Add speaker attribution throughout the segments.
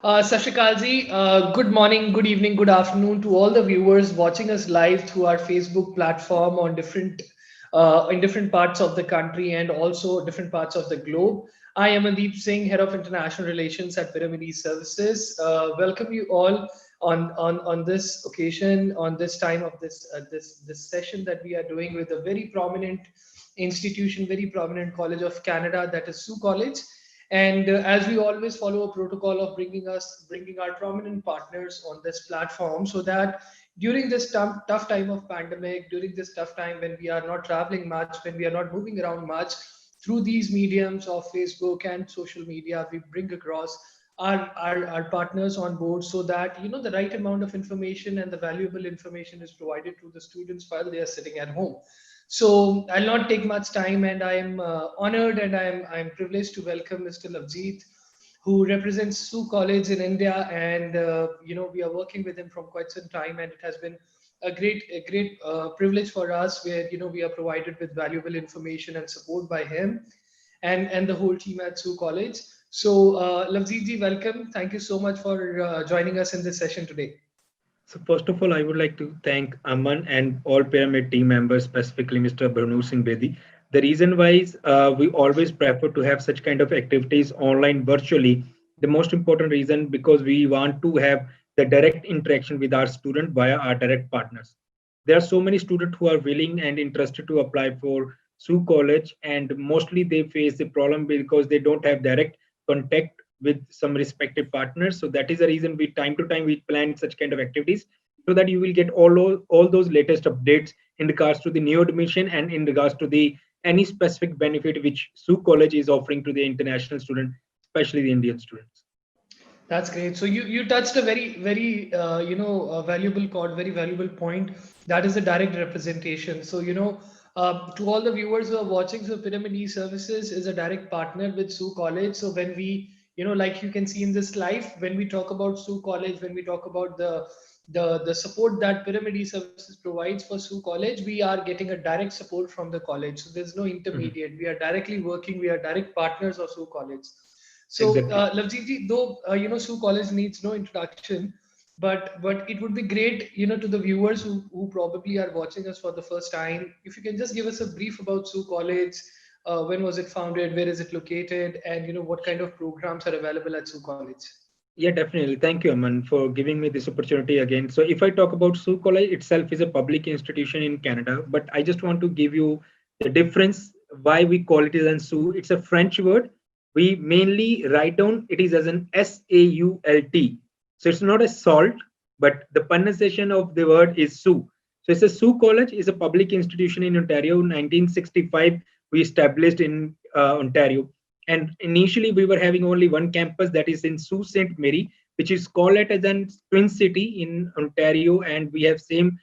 Speaker 1: Sat Shri Akal ji, good morning, good evening, good afternoon to all the viewers watching us live through our Facebook platform on in different parts of the country and also different parts of the globe. I am Adeep Singh, Head of International Relations at Pyramid eServices. Welcome you all on this occasion, on this time of this session that we are doing with a very prominent institution, very prominent college of Canada, that is Sault College. And as we always follow a protocol of bringing our prominent partners on this platform, so that during this tough time of pandemic, during this tough time when we are not traveling much, when we are not moving around much, through these mediums of Facebook and social media, we bring across our partners on board, so that the right amount of information and the valuable information is provided to the students while they are sitting at home. So I'll not take much time, and I am honored and I'm privileged to welcome Mr. Lavjeet, who represents Sault College in India, and we are working with him from quite some time, and it has been a great privilege for us, where we are provided with valuable information and support by him and the whole team at Sault College. So Lavjeet ji, welcome. Thank you so much for joining us in this session today.
Speaker 2: So first of all, I would like to thank Aman and all Pyramid team members, specifically Mr. Bharnoor Singh Bedi. The reason why is we always prefer to have such kind of activities online virtually. The most important reason because we want to have the direct interaction with our student via our direct partners. There are so many students who are willing and interested to apply for Sault College, and mostly they face the problem because they don't have direct contact with some respective partners. So that is the reason we time to time we plan such kind of activities so that you will get all those latest updates in regards to the new admission and in regards to the any specific benefit which Sault College is offering to the international student, especially the Indian students.
Speaker 1: That's great. So you touched a very valuable chord, very valuable point. That is the direct representation. So to all the viewers who are watching, so Pyramid eServices is a direct partner with Sault College. So when we like you can see in this live, when we talk about Sault College, when we talk about the support that Pyramid eServices provides for Sault College, we are getting a direct support from the college. So there's no
Speaker 2: Mhm.
Speaker 1: intermediate. We are directly working. We are direct partners of Sault College. So,
Speaker 2: Exactly.
Speaker 1: Lavjeet ji, though Sault College needs no introduction, but it would be great, to the viewers who probably are watching us for the first time, if you can just give us a brief about Sault College, when was it founded, where is it located, and what kind of programs are available at Sault College.
Speaker 2: Yeah, definitely. Thank you, Aman, for giving me this opportunity again. So, if I talk about Sault College itself is a public institution in Canada, but I just want to give you the difference why we call it as an Sault. It's a French word. We mainly write down it is as an SAULT. So it's not a salt, but the pronunciation of the word is Sault. So it's a Sault College is a public institution in Ontario. 1965 we established in Ontario, and initially, we were having only one campus that is in Sault Ste. Marie, which is called as a twin city in Ontario, and we have same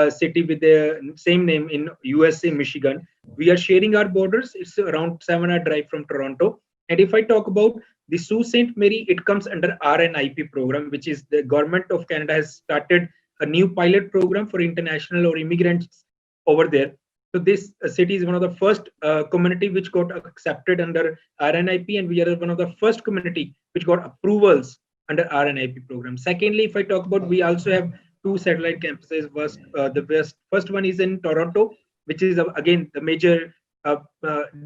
Speaker 2: city with the same name in USA, Michigan. We are sharing our borders. It's around 7 hour drive from Toronto. And if I talk about the Sault Ste. Marie, it comes under RNIP program, which is the government of Canada has started a new pilot program for international or immigrants over there. So this city is one of the first community which got accepted under RNIP, and we are one of the first community which got approvals under RNIP program. Secondly, if I talk about, we also have two satellite campuses. First one is in Toronto, which is again the major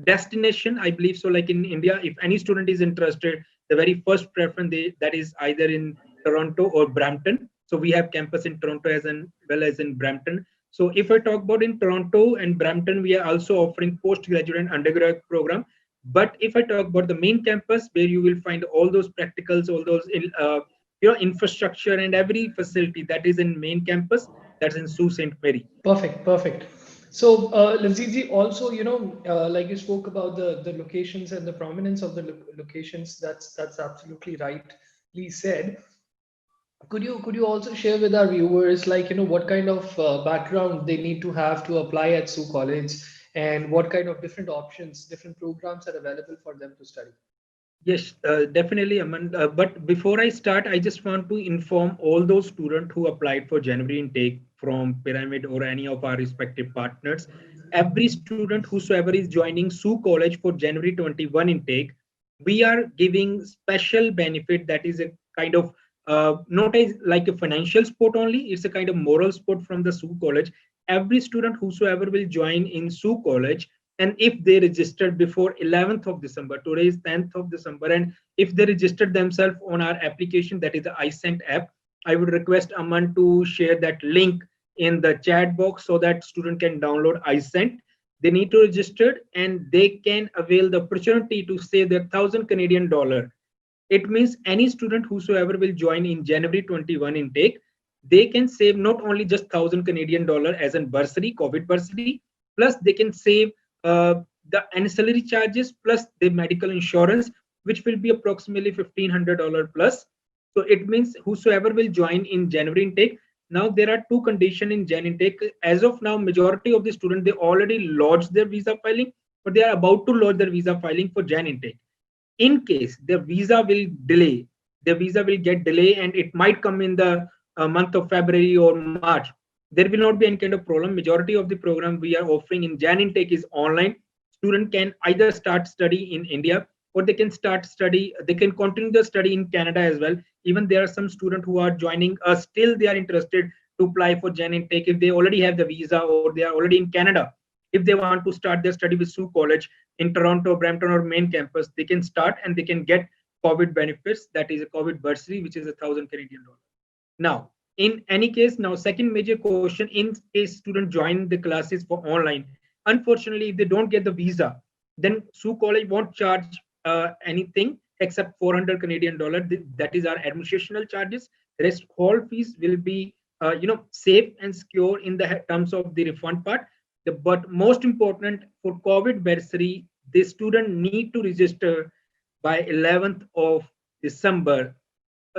Speaker 2: destination, I believe. So, like in India, if any student is interested, the very first preference that is either in Toronto or Brampton. So we have campus in Toronto as well as in Brampton. So if I talk about in Toronto and Brampton, we are also offering postgraduate and undergrad program. But if I talk about the main campus, where you will find all those practicals, all those infrastructure and every facility that is in main campus, that's in Sault Ste. Marie.
Speaker 1: Perfect, perfect. So, Lavjeet, also, like you spoke about the locations and the prominence of the locations. That's absolutely rightly said. Could you also share with our viewers, like, what kind of background they need to have to apply at Sault College, and what kind of different options, different programs are available for them to study?
Speaker 2: Yes, definitely, Aman. But before I start, I just want to inform all those students who applied for January intake from Pyramid or any of our respective partners. Every student whosoever is joining Sault College for January 21 intake, we are giving special benefit that is a kind of not as like a financial support only, it's a kind of moral support from the Sault College. Every student whosoever will join in Sault College, and if they registered before 11th of December, today is 10th of December, and if they registered themselves on our application, that is the iSent app, I would request Aman to share that link in the chat box so that student can download iSent. They need to register and they can avail the opportunity to save their 1,000 Canadian dollar. It means any student whosoever will join in January 21 intake, they can save not only just 1,000 Canadian dollar as an bursary, COVID bursary, plus they can save the ancillary charges plus the medical insurance, which will be approximately $1,500 plus. So it means whosoever will join in January intake. Now there are two conditions in Jan intake. As of now, majority of the students they already lodged their visa filing, but they are about to lodge their visa filing for Jan intake. In case their visa will delay, their visa will get delay and it might come in the month of February or March, there will not be any kind of problem. Majority of the program we are offering in Jan intake is online. Student can either start study in India or they can start study, they can continue the study in Canada as well. Even there are some students who are joining us, still they are interested to apply for Jan intake if they already have the visa or they are already in Canada. If they want to start their study with Sault College in Toronto, Brampton, or main campus, they can start and they can get COVID benefits. That is a COVID bursary, which is 1,000 Canadian dollar. Now, in any case, now second major question: in case student join the classes for online, unfortunately, if they don't get the visa, then Sault College won't charge anything except 400 Canadian dollar. That is our administrational charges. Rest whole fees will be safe and secure in the terms of the refund part. But most important for COVID bursary, the student need to register by 11th of December.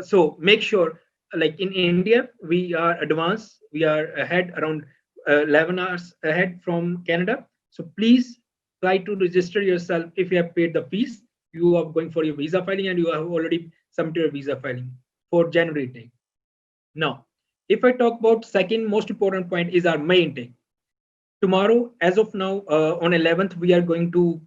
Speaker 2: So make sure, like in India, we are advanced, we are ahead around 11 hours ahead from Canada. So please try to register yourself. If you have paid the fees, you are going for your visa filing and you have already submitted your visa filing for January intake. Now, if I talk about second most important point is our May intake. Tomorrow, as of now, on 11th, we are going to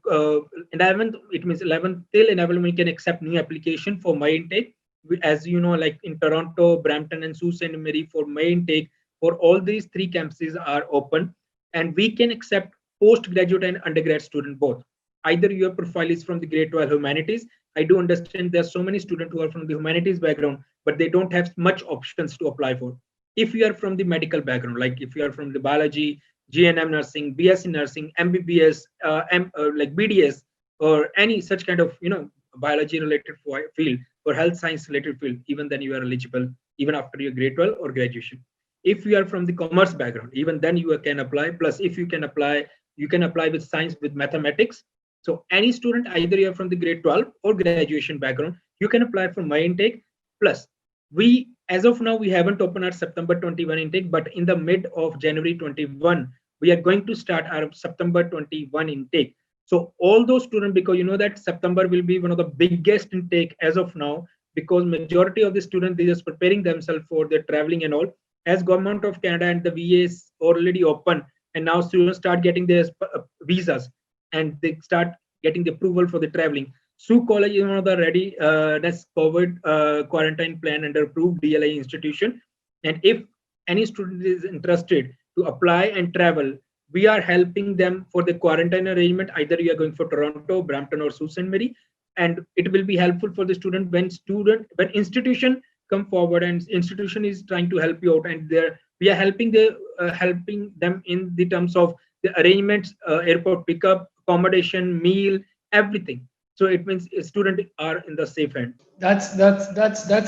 Speaker 2: 11th. It means 11th till 11th we can accept new application for May intake. As you know, like in Toronto, Brampton, and Sault Ste. Marie for May intake, for all these three campuses are open, and we can accept postgraduate and undergrad student both. Either your profile is from the grade 12 humanities. I do understand there are so many students who are from the humanities background, but they don't have much options to apply for. If you are from the medical background, like if you are from the biology, GNM nursing, BSc nursing, MBBS, like BDS, or any such kind of biology related field or health science related field, even then you are eligible even after your grade 12 or graduation. If you are from the commerce background, even then you can apply. Plus, if you can apply, you can apply with science with mathematics. So any student, either you are from the grade 12 or graduation background, you can apply for my intake. Plus, we as of now we haven't opened our September 21 intake, but in the mid of January 21 we are going to start our September 21 intake. So all those students, because you know that September will be one of the biggest intake as of now, because majority of the students they just preparing themselves for their traveling and all. As government of Canada and the VA is already open, and now students start getting their visas and they start getting the approval for the traveling. Sault College is one of the ready that's COVID quarantine plan under approved DLI institution. And if any student is interested to apply and travel, we are helping them for the quarantine arrangement. Either you are going for Toronto, Brampton, or Sault Ste. Marie, and it will be helpful for the when institution come forward and institution is trying to help you out, and there we are helping them in the terms of the arrangements, airport pickup, accommodation, meal, everything. So it means students are in the safe hand.
Speaker 1: That's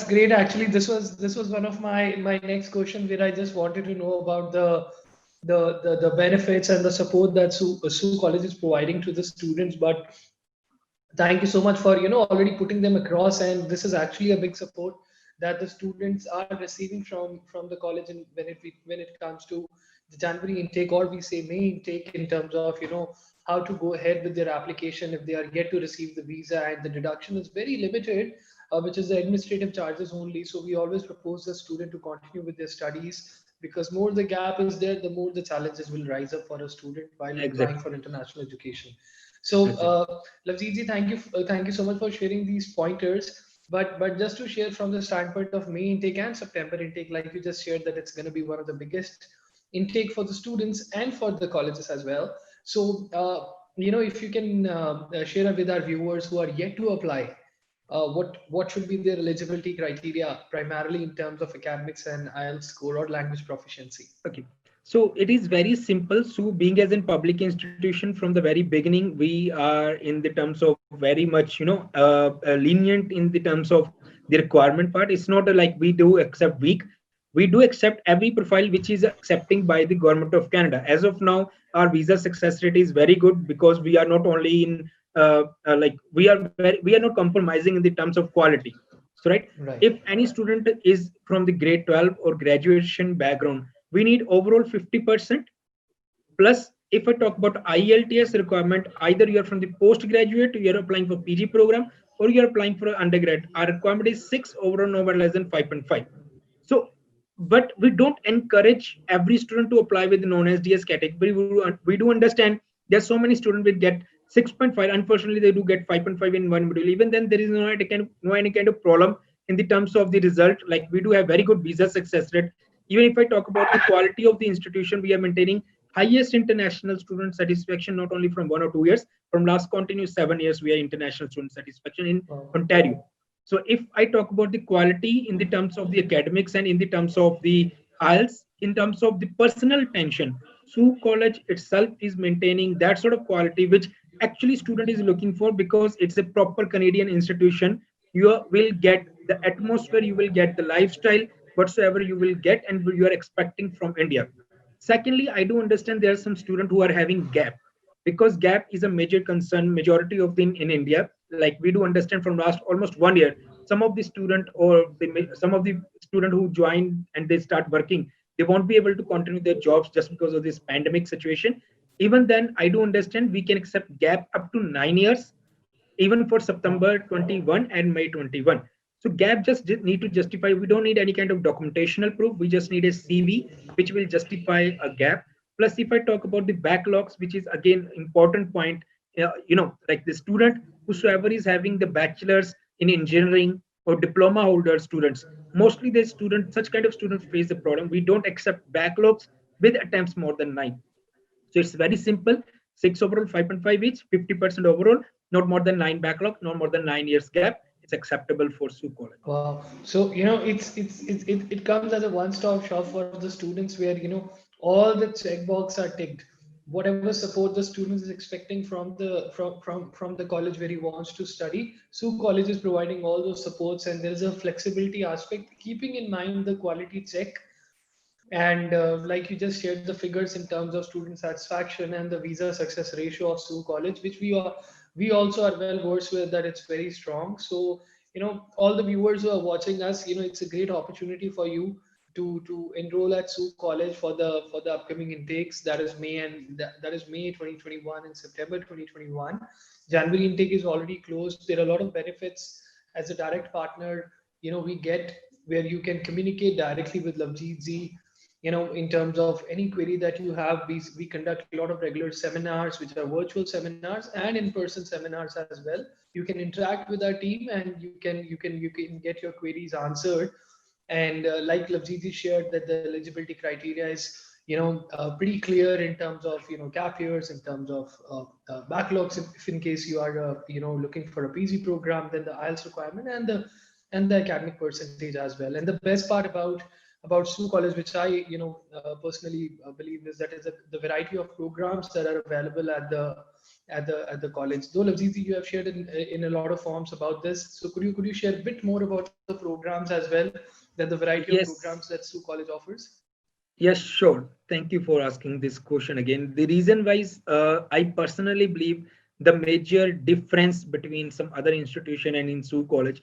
Speaker 1: great. Actually, this was one of my next question where I just wanted to know about the benefits and the support that Sault College is providing to the students. But thank you so much for already putting them across, and this is actually a big support that the students are receiving from the college, and when it comes to the January intake, or we say May intake, in terms of how to go ahead with their application if they are yet to receive the visa, and the deduction is very limited, which is the administrative charges only. So we always propose the student to continue with their studies, because more the gap is there, the more the challenges will rise up for a student while applying
Speaker 2: Exactly.
Speaker 1: for international education. So,
Speaker 2: That's it.
Speaker 1: Lavjeet, thank you so much for sharing these pointers. But just to share from the standpoint of May intake and September intake, like you just shared that it's going to be one of the biggest intake for the students and for the colleges as well. So, if you can share with our viewers who are yet to apply, what should be their eligibility criteria primarily in terms of academics and IELTS score or language proficiency?
Speaker 2: Okay. So it is very simple. So being as in public institution from the very beginning, we are in the terms of very much, lenient in the terms of the requirement part. It's not like we do accept weak. We do accept every profile which is accepting by the government of Canada. As of now, our visa success rate is very good because we are not only in we are not compromising in the terms of quality. So right,
Speaker 1: Right.
Speaker 2: if any student is from the grade 12 or graduation background, we need overall 50%. Plus, if I talk about IELTS requirement, either you are from the postgraduate, you are applying for PG program, or you are applying for undergrad. Our requirement is 6 overall, no less than 5.5. So, but we don't encourage every student to apply with the non-SDS category. We do understand there's so many students will get 6.5. Unfortunately, they do get 5.5 in one module. Even then, there is no any kind of problem in the terms of the result. Like we do have very good visa success rate. Even if I talk about the quality of the institution, we are maintaining highest international student satisfaction, not only from 1 or 2 years, from last continuous 7 years, we are international student satisfaction in
Speaker 1: Wow.
Speaker 2: Ontario. So if I talk about the quality in the terms of the academics and in the terms of the IELTS, in terms of the personal tension, Sault College itself is maintaining that sort of quality which actually student is looking for, because it's a proper Canadian institution. You will get the atmosphere, you will get the lifestyle whatsoever you will get and you are expecting from India. Secondly, I do understand there are some students who are having gap, because gap is a major concern majority of them in India. Like we do understand from last almost 1 year, some of the student or some of the student who join and they start working, they won't be able to continue their jobs just because of this pandemic situation. Even then, I do understand we can accept gap up to 9 years, even for September 21 and May 21. So gap just need to justify. We don't need any kind of documentational proof. We just need a CV which will justify a gap. Plus, if I talk about the backlogs, which is again important point, like the student whosoever is having the bachelor's in engineering or diploma holder students, mostly the students, such kind of students face the problem. We don't accept backlogs with attempts more than 9. So it's very simple. 6 overall, 5.5 each, 50% overall, not more than 9 backlog, not more than 9 years gap. It's acceptable for Sault College.
Speaker 1: Wow. So, it comes as a one-stop shop for the students where, all the checkbox are ticked. Whatever support the student is expecting from the college where he wants to study, Sault College is providing all those supports, and there is a flexibility aspect, keeping in mind the quality check. And like you just shared the figures in terms of student satisfaction and the visa success ratio of Sault College, which we also are well versed with that it's very strong. So, all the viewers who are watching us, it's a great opportunity for you to enroll at Sault College for the upcoming intakes. That is that is May 2021 and September 2021. January intake is already closed. There are a lot of benefits as a direct partner. We get where you can communicate directly with Lavjeet Z, in terms of any query that you have. We conduct a lot of regular seminars, which are virtual seminars and in-person seminars as well. You can interact with our team and you can get your queries answered. And like Lavjeet shared, that the eligibility criteria is pretty clear in terms of gap years, in terms of backlogs, if in case you are looking for a PG program, then the IELTS requirement and the academic percentage as well. And the best part about Sault College, which I personally believe, is that is the variety of programs that are available at the college. Though Lavjeet, you have shared in a lot of forms about this, so could you share a bit more about the programs as well, that the variety of programs
Speaker 2: Yes,
Speaker 1: that Sault College offers?
Speaker 2: yes, sure. Thank you for asking this question again. The reason why is, I personally believe the major difference between some other institution and in Sault College,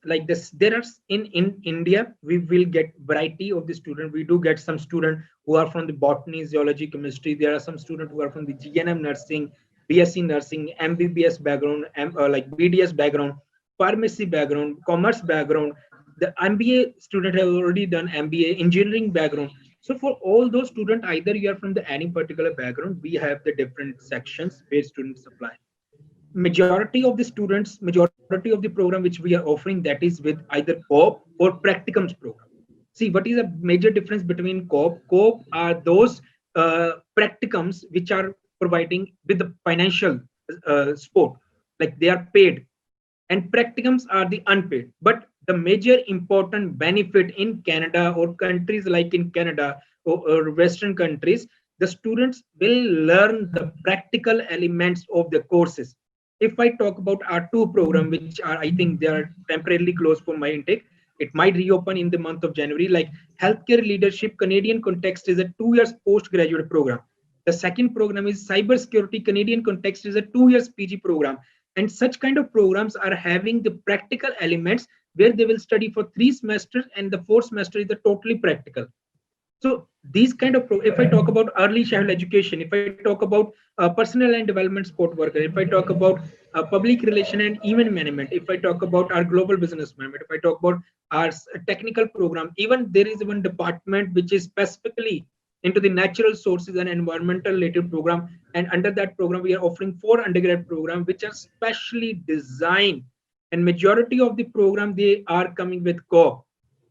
Speaker 2: like this, there are in India, we will get variety of the student. We do get some student who are from the botany, zoology, chemistry. There are some student who are from the GNM nursing, BSc nursing, MBBS background, like BDS background, pharmacy background, commerce background. The MBA student have already done MBA engineering background. So for all those students, either you are from the any particular background, we have the different sections where students apply. Majority of the students, majority of the program which we are offering, that is with either co-op or practicums program. See, what is a major difference between co-op? Co-op are those practicums which are providing with the financial support, like they are paid, and practicums are the unpaid. But the major important benefit in Canada or countries like in Canada or Western countries, the students will learn the practical elements of the courses. If I talk about our two program, which are, I think they are temporarily closed for my intake, it might reopen in the month of January. Like healthcare leadership Canadian context is a 2 years postgraduate program. The second program is cybersecurity Canadian context is a 2 years PG program. And such kind of programs are having the practical elements where they will study for 3 semesters and the fourth semester is the totally practical. So these kind of if I talk about early childhood education, if I talk about personal and development support worker, if I talk about public relation and event management, if I talk about our global business management, if I talk about our technical program, even there is one department which is specifically into the natural sources and environmental related program, and under that program we are offering 4 undergrad programs which are specially designed, and majority of the program they are coming with co.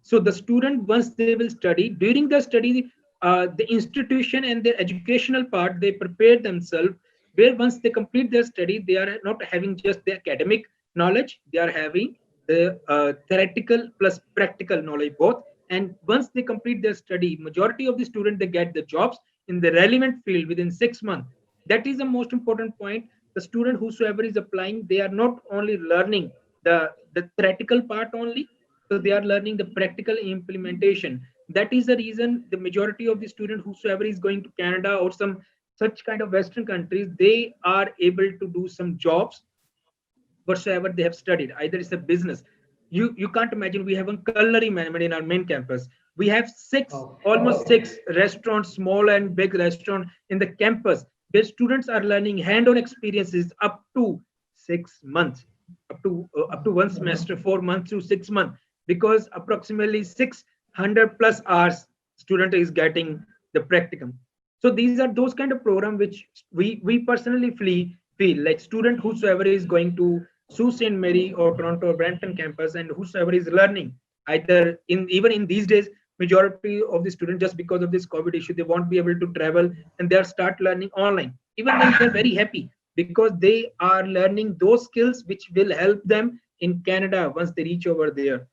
Speaker 2: So the student, once they will study, during the study, the institution and their educational part, they prepare themselves, where once they complete their study, they are not having just the academic knowledge, they are having the theoretical plus practical knowledge both. And once they complete their study, majority of the students, they get the jobs in the relevant field within 6 months. That is the most important point. The student whosoever is applying, they are not only learning the theoretical part only, so they are learning the practical implementation. That is the reason the majority of the student whosoever is going to Canada or some such kind of Western countries, they are able to do some jobs whatsoever they have studied. Either it's a business. You can't imagine, we have a culinary management in our main campus. We have almost six restaurants, small and big restaurant in the campus, where students are learning hand-on experiences up to 6 months, up to 1 semester, 4 months to 6 months, because approximately 600 plus hours student is getting the practicum. So these are those kind of program which we personally feel like student whosoever is going to Sault Ste. Marie or Toronto or Brampton campus, and whosoever is learning, either in even in these days, majority of the students, just because of this COVID issue, they won't be able to travel, and they'll start learning online. Even then, they're very happy because they are learning those skills which will help them in Canada once they reach over there.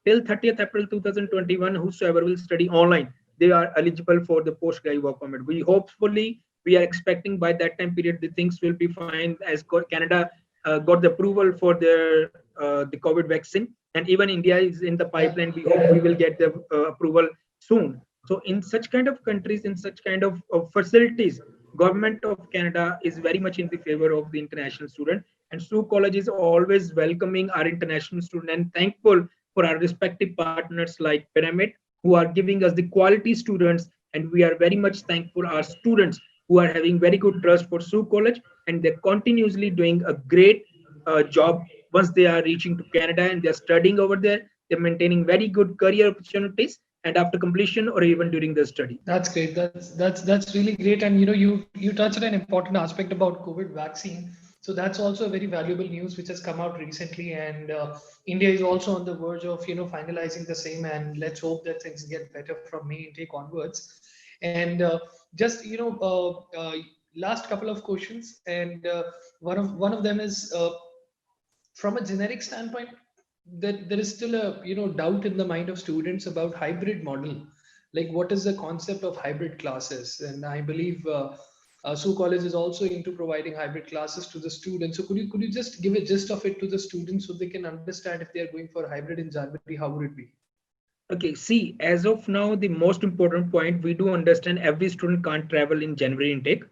Speaker 2: Till 30th April 2021, whosoever will study online, they are eligible for the postgraduate work permit. We hopefully we are expecting by that time period the things will be fine, as Canada got the approval for the COVID vaccine, and even India is in the pipeline. We hope we will get the approval soon. So in such kind of countries, in such kind of facilities, government of Canada is very much in the favor of the international student, and Sault College is always welcoming our international student and thankful for our respective partners like Pyramid, who are giving us the quality students, and we are very much thankful our students who are having very good trust for Sault College, and they're continuously doing a great job once they are reaching to Canada and they're studying over there. They're maintaining very good career opportunities, and after completion or even during their study.
Speaker 1: That's great. That's really great. And you touched on an important aspect about COVID vaccine. So that's also a very valuable news which has come out recently, and India is also on the verge of finalizing the same. And let's hope that things get better from May intake onwards. And just last couple of questions, and one of them is from a generic standpoint, that there is still a doubt in the mind of students about hybrid model, like what is the concept of hybrid classes. And I believe Sault College is also into providing hybrid classes to the students. So could you just give a gist of it to the students so they can understand if they are going for hybrid in January, how would it be?
Speaker 2: Okay, see, as of now, the most important point, we do understand every student can't travel in January intake.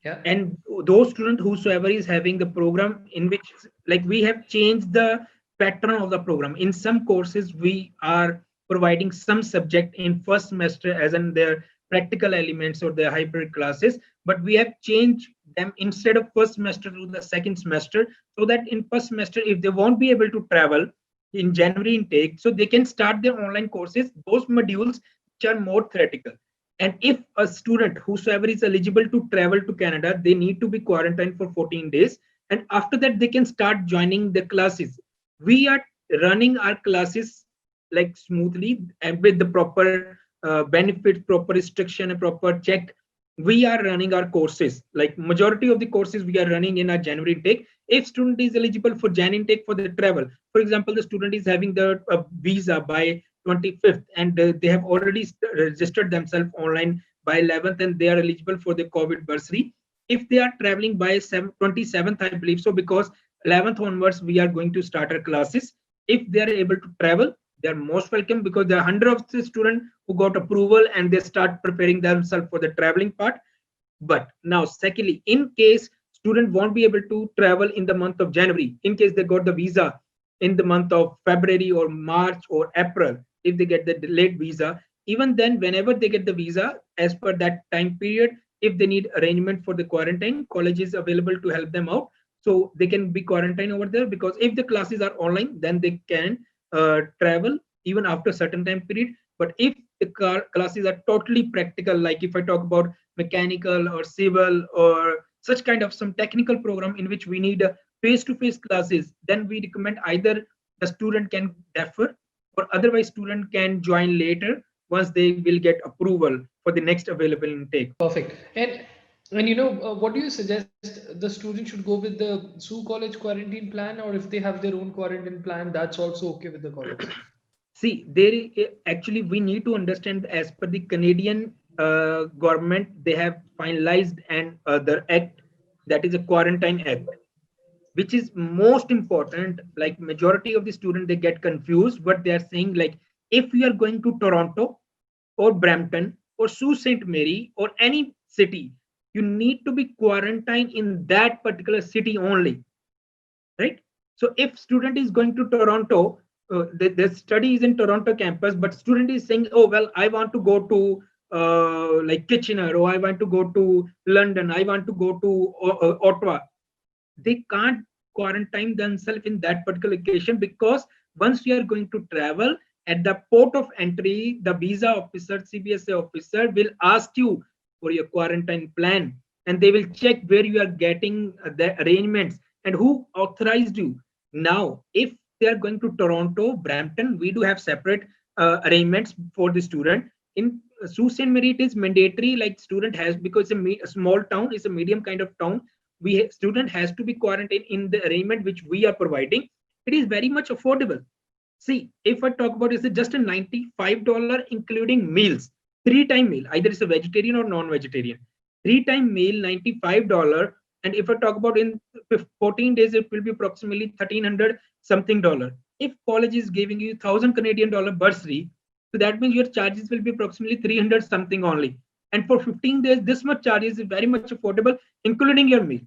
Speaker 1: Yeah.
Speaker 2: And those students whosoever is having the program in which, like, we have changed the pattern of the program. In some courses, we are providing some subject in first semester as in their practical elements or their hybrid classes, but we have changed them instead of first semester to the second semester, so that in first semester, if they won't be able to travel in January intake, so they can start their online courses, those modules which are more theoretical. And if a student whosoever is eligible to travel to Canada, they need to be quarantined for 14 days. And after that, they can start joining the classes. We are running our classes like smoothly and with the proper benefits, proper restriction, and proper check. We are running our courses. Like majority of the courses we are running in our January intake. If student is eligible for Jan intake for the travel, for example, the student is having the visa by 25th and they have already registered themselves online by 11th and they are eligible for the COVID bursary. If they are traveling by 27th, I believe so, because 11th onwards we are going to start our classes. If they are able to travel, they are most welcome, because there are hundreds of the students who got approval and they start preparing themselves for the traveling part. But now, secondly, in case student won't be able to travel in the month of January, in case they got the visa in the month of February or March or April, if they get the delayed visa, even then, whenever they get the visa, as per that time period, if they need arrangement for the quarantine, college is available to help them out. So they can be quarantined over there, because if the classes are online, then they can travel even after certain time period. But if the classes are totally practical, like if I talk about mechanical or civil or such kind of some technical program in which we need face-to-face classes, then we recommend either the student can defer, or otherwise student can join later once they will get approval for the next available intake.
Speaker 1: Perfect. And what do you suggest the student should go with the Sault College quarantine plan, or if they have their own quarantine plan, that's also okay with the college?
Speaker 2: See, actually we need to understand, as per the Canadian government, they have finalized an other act, that is a quarantine act, which is most important. Like majority of the student, they get confused, but they are saying like, if you are going to Toronto or Brampton or Sault Ste. Marie or any city, you need to be quarantined in that particular city only, right? So if student is going to Toronto, the study is in Toronto campus, but student is saying, oh well, I want to go to like Kitchener, or I want to go to London, I want to go to Ottawa. They can't quarantine themselves in that particular location, because once you are going to travel, at the port of entry, the visa officer, CBSA officer, will ask you for your quarantine plan, and they will check where you are getting the arrangements and who authorized you. Now, if they are going to Toronto, Brampton, we do have separate arrangements for the student. In Sault Ste. Marie, it is mandatory, like student has, because a small town is a medium kind of town, student has to be quarantined in the arrangement which we are providing. It is very much affordable. See, if I talk about, is it just a $95 including meals, three-time meal, either it's a vegetarian or non-vegetarian, three-time meal, $95. And if I talk about in 14 days, it will be approximately 1,300 something dollar. If college is giving you 1,000 Canadian dollar bursary, so that means your charges will be approximately 300 something only. And for 15 days, this much charges is very much affordable, including your meal.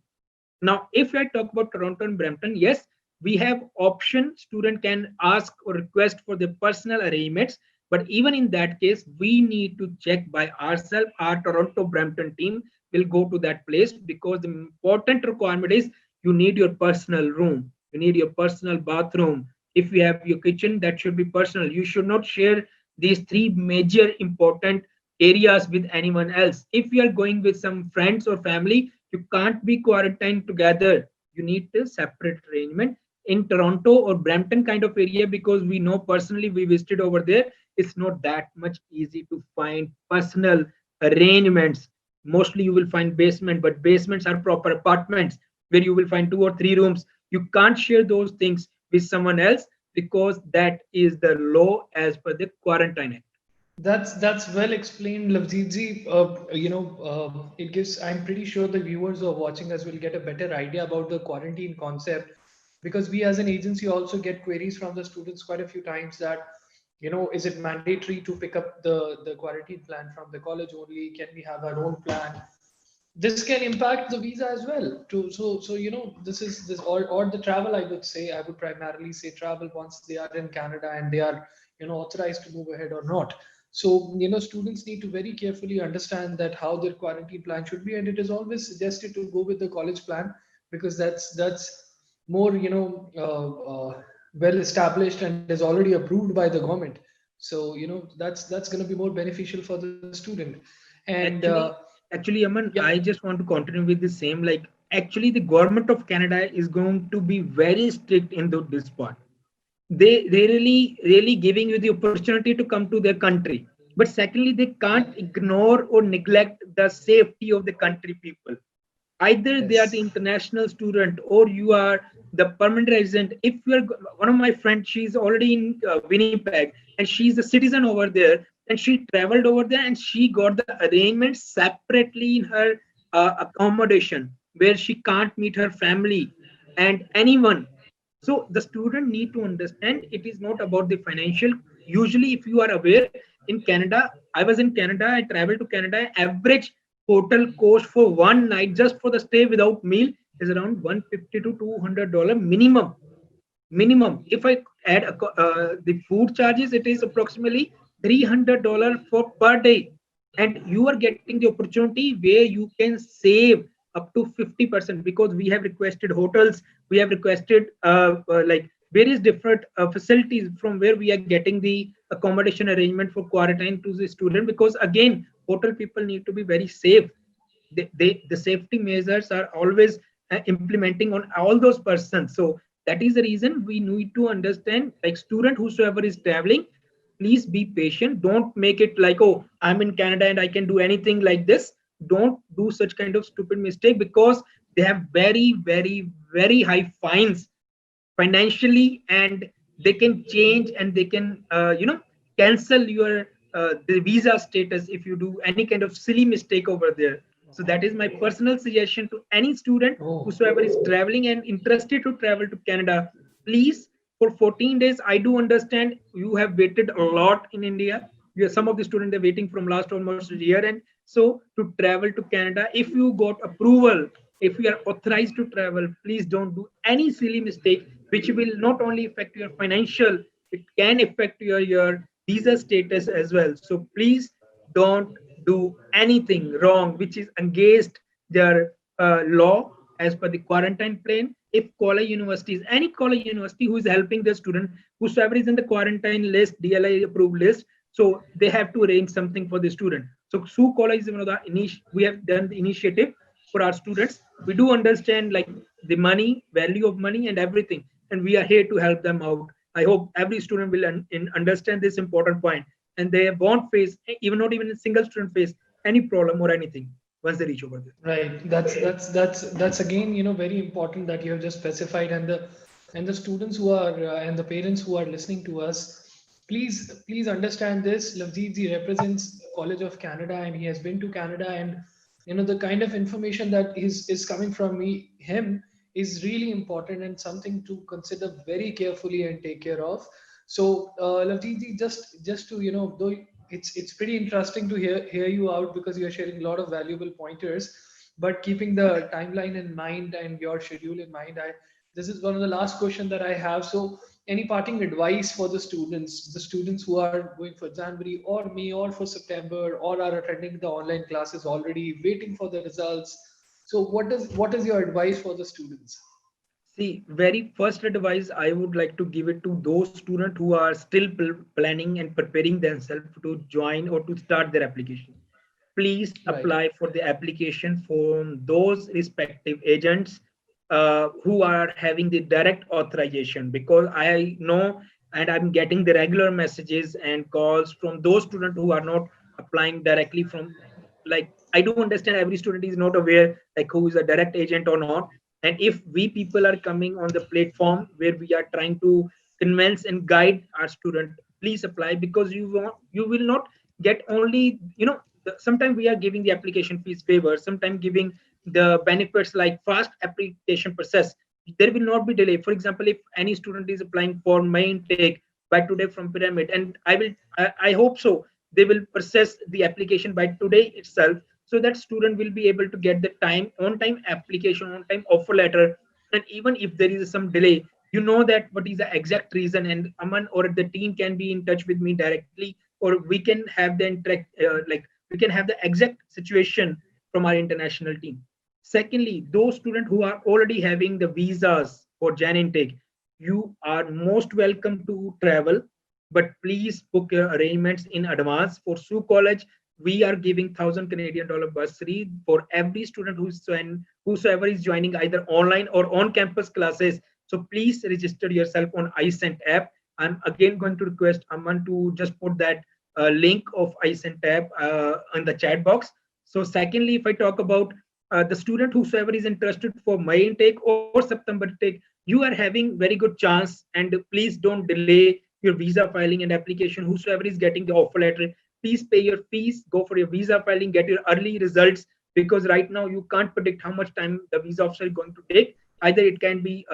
Speaker 2: Now, if I talk about Toronto and Brampton, yes, we have option. Student can ask or request for the personal arrangements, but even in that case, we need to check by ourselves. Our Toronto Brampton team will go to that place, because the important requirement is you need your personal room, you need your personal bathroom. If you have your kitchen, that should be personal. You should not share these three major important areas with anyone else. If you are going with some friends or family, you can't be quarantined together. You need a separate arrangement. In Toronto or Brampton kind of area, because we know personally, we visited over there, it's not that much easy to find personal arrangements. Mostly you will find basement, but basements are proper apartments where you will find 2 or 3 rooms. You can't share those things with someone else, because that is the law as per the Quarantine Act.
Speaker 1: That's well explained, Lavjeet. It gives. I'm pretty sure the viewers who are watching us will get a better idea about the quarantine concept, because we as an agency also get queries from the students quite a few times that, is it mandatory to pick up the quarantine plan from the college only? Can we have our own plan? This can impact the visa as well. This is this, or the travel. I would primarily say travel once they are in Canada and they are authorized to move ahead or not. So students need to very carefully understand that how their quarantine plan should be, and it is always suggested to go with the college plan, because that's more well established and is already approved by the government. So that's going to be more beneficial for the student. And
Speaker 2: Actually, Aman,
Speaker 1: yeah,
Speaker 2: I just want to continue with the same. Like, actually, the government of Canada is going to be very strict in this part. They really giving you the opportunity to come to their country, but secondly they
Speaker 1: yeah,
Speaker 2: can't ignore or neglect the safety of the country people. Either they are the
Speaker 1: yes,
Speaker 2: international student or you are the permanent resident. If you are one of my friends, she's already in Winnipeg and she's a citizen over there, and she traveled over there and she got the arrangement separately in her accommodation where she can't meet her family and anyone. So the student need to understand it is not about the financial. Usually, if you are aware, in Canada, I was in Canada, I traveled to Canada, average hotel cost for one night just for the stay without meal is around 150 to $200 minimum. Minimum. If I add the food charges, it is approximately $300 for per day, and you are getting the opportunity where you can save up to 50% because we have requested hotels, we have requested like various different facilities from where we are getting the accommodation arrangement for quarantine to the student, because again hotel people need to be very safe. The safety measures are always implementing on all those persons. So that is the reason we need to understand, like student whosoever is traveling, please be patient. Don't make it like, oh, I'm in Canada and I can do anything like this. Don't do such kind of stupid mistake, because they have very high fines financially, and they can change and they can cancel your the visa status if you do any kind of silly mistake over there. So that is my personal suggestion to any student
Speaker 1: oh,
Speaker 2: whosoever is traveling and interested to travel to Canada. Please, for 14 days, I do understand you have waited a lot in India. Some of the students are waiting from last almost a year, and so to travel to Canada, if you got approval, if you are authorized to travel, please don't do any silly mistake which will not only affect your financial, it can affect your visa status as well. So please don't do anything wrong which is against their law as per the quarantine plan. If college universities, any college university who is helping the student, whosoever is in the quarantine list, DLI approved list, so they have to arrange something for the student. So Sault College is one of the we have done the initiative for our students. We do understand like the money, value of money and everything, and we are here to help them out. I hope every student will understand this important point, and they won't face, even not even a single student face any problem or anything once they reach over there.
Speaker 1: right. That's again, very important that you have just specified, and the students who are and the parents who are listening to us, please understand this. Lavjeet ji represents College of Canada, and he has been to Canada, and the kind of information that is coming from him is really important and something to consider very carefully and take care of. So, Lavjeet ji, just to though it's pretty interesting to hear you out because you're sharing a lot of valuable pointers, but keeping the timeline in mind and your schedule in mind, I this is one of the last question that I have. So any parting advice for the students who are going for January or May or for September, or are attending the online classes already waiting for the results? So what is your advice for the students?
Speaker 2: See, very first advice I would like to give it to those students who are still planning and preparing themselves to join or to start their application. Please
Speaker 1: Right.
Speaker 2: apply for the application from those respective agents who are having the direct authorization, because I know and I'm getting the regular messages and calls from those students who are not applying directly from, like, I do understand every student is not aware like who is a direct agent or not. And if we people are coming on the platform where we are trying to convince and guide our student, please apply, because you will not get only sometimes we are giving the application fees favor, sometimes giving the benefits like fast application process. There will not be delay. For example, if any student is applying for my intake by today from Pyramid, and I hope so they will process the application by today itself, so that student will be able to get the time application, on time offer letter. And even if there is some delay, you know that what is the exact reason, and Aman or the team can be in touch with me directly, or we can have the interact like we can have the exact situation from our international team. Secondly, those students who are already having the visas for Jan intake, you are most welcome to travel, but please book your arrangements in advance. For Sault College, we are giving 1,000 Canadian dollar bursary for every student whosoever is joining either online or on campus classes. So please register yourself on iSent app. I'm again going to request Aman to just put that link of iSent app in the chat box. So secondly, if I talk about the student whosoever is interested for May intake or September intake, you are having very good chance, and please don't delay your visa filing and application. Whosoever is getting the offer letter, please pay your fees, go for your visa filing, get your early results, because right now you can't predict how much time the visa officer is going to take. Either it can be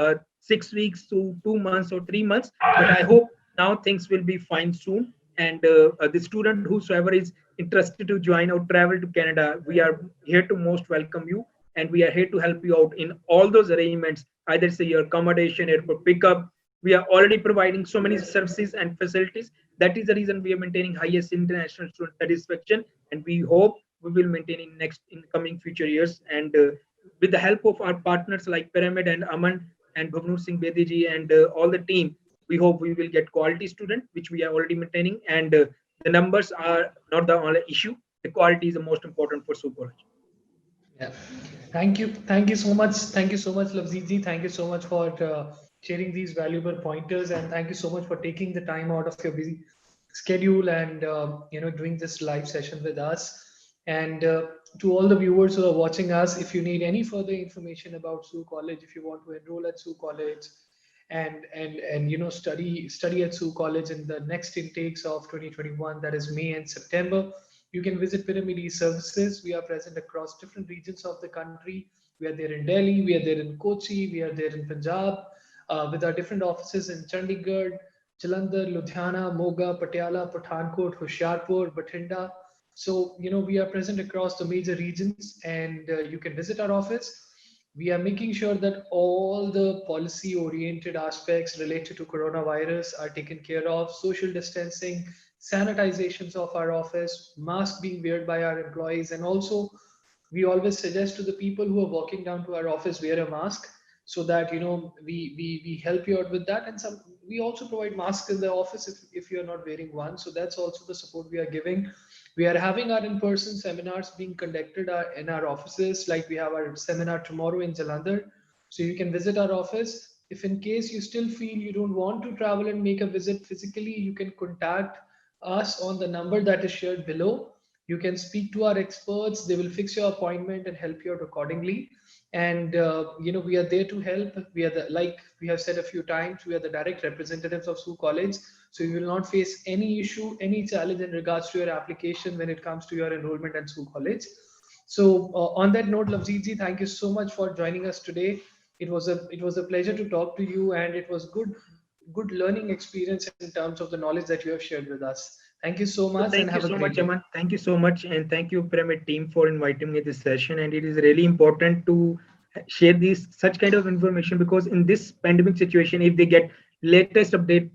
Speaker 2: 6 weeks to 2 months or 3 months, but I hope now things will be fine soon. And the student whosoever is interested to join or travel to Canada, we are here to most welcome you, and we are here to help you out in all those arrangements, either say your accommodation, airport pickup. We are already providing so many services and facilities. That is the reason we are maintaining highest international student satisfaction, and we hope we will maintain in coming future years. And with the help of our partners like Pyramid and Aman and Bhavnur Singh Bediji and all the team, we hope we will get quality student, which we are already maintaining. And the numbers are not the only issue. The quality is the most important for Sault College.
Speaker 1: Yeah. Thank you so much. Thank you so much, Lavziji. Thank you so much for sharing these valuable pointers, and thank you so much for taking the time out of your busy schedule and doing this live session with us. And to all the viewers who are watching us, if you need any further information about Sault College, if you want to enroll at Sault College and study at Sault College in the next intakes of 2021, that is May and September, you can visit Pyramid eServices. We are present across different regions of the country. We are there in Delhi, we are there in Kochi, we are there in Punjab, with our different offices in Chandigarh, Jalandhar, Ludhiana, Moga, Patiala, Pathankot, Hoshiarpur, Bathinda. So, we are present across the major regions, and you can visit our office. We are making sure that all the policy oriented aspects related to coronavirus are taken care of: social distancing, sanitizations of our office, mask being worn by our employees, and also we always suggest to the people who are walking down to our office, wear a mask, so that we help you out with that. And some, we also provide masks in the office if you're not wearing one. So that's also the support we are giving. We are having our in-person seminars being conducted in our offices. Like, we have our seminar tomorrow in Jalandhar, so you can visit our office. If in case you still feel you don't want to travel and make a visit physically, you can contact us on the number that is shared below. You can speak to our experts. They will fix your appointment and help you out accordingly. And we are there to help. We are like we have said a few times, we are the direct representatives of Sault College. So you will not face any issue, any challenge in regards to your application when it comes to your enrollment at Sault College. So on that note, Lavjeet, thank you so much for joining us today. It was a pleasure to talk to you, and it was good learning experience in terms of the knowledge that you have shared with us. Thank you so
Speaker 2: So
Speaker 1: much, and
Speaker 2: thank you
Speaker 1: have a
Speaker 2: so
Speaker 1: great
Speaker 2: much,
Speaker 1: day.
Speaker 2: Aman. Thank you so much, and thank you, Pyramid team, for inviting me this session. And it is really important to share these such kind of information, because in this pandemic situation, if they get latest update,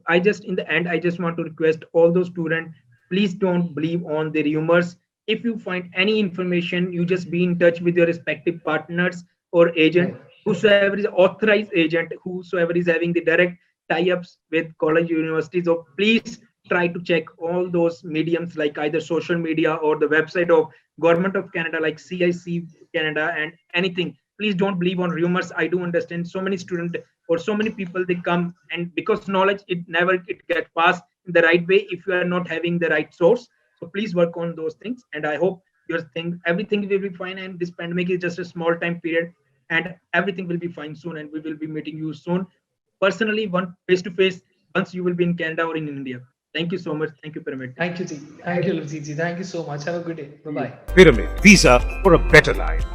Speaker 2: in the end, I just want to request all those students, please don't believe on the rumors. If you find any information, you just be in touch with your respective partners or agent,
Speaker 1: Right.
Speaker 2: whosoever is authorized agent, whosoever is having the direct tie-ups with college universities. So please try to check all those mediums, like either social media or the website of Government of Canada, like CIC Canada and anything. Please don't believe on rumors. I do understand so many students or so many people, they come, and because knowledge, it get passed in the right way if you are not having the right source. So please work on those things, and I hope everything will be fine, and this pandemic is just a small time period, and everything will be fine soon, and we will be meeting you soon personally, one face to face, once you will be in Canada or in India. Thank you so much. Thank you, Pyramid team.
Speaker 1: Thank you, T. Thank you, Lavjeet. Thank you so much. Have a good day. Bye
Speaker 2: See you.
Speaker 1: bye.
Speaker 3: Pyramid Visa for a better life.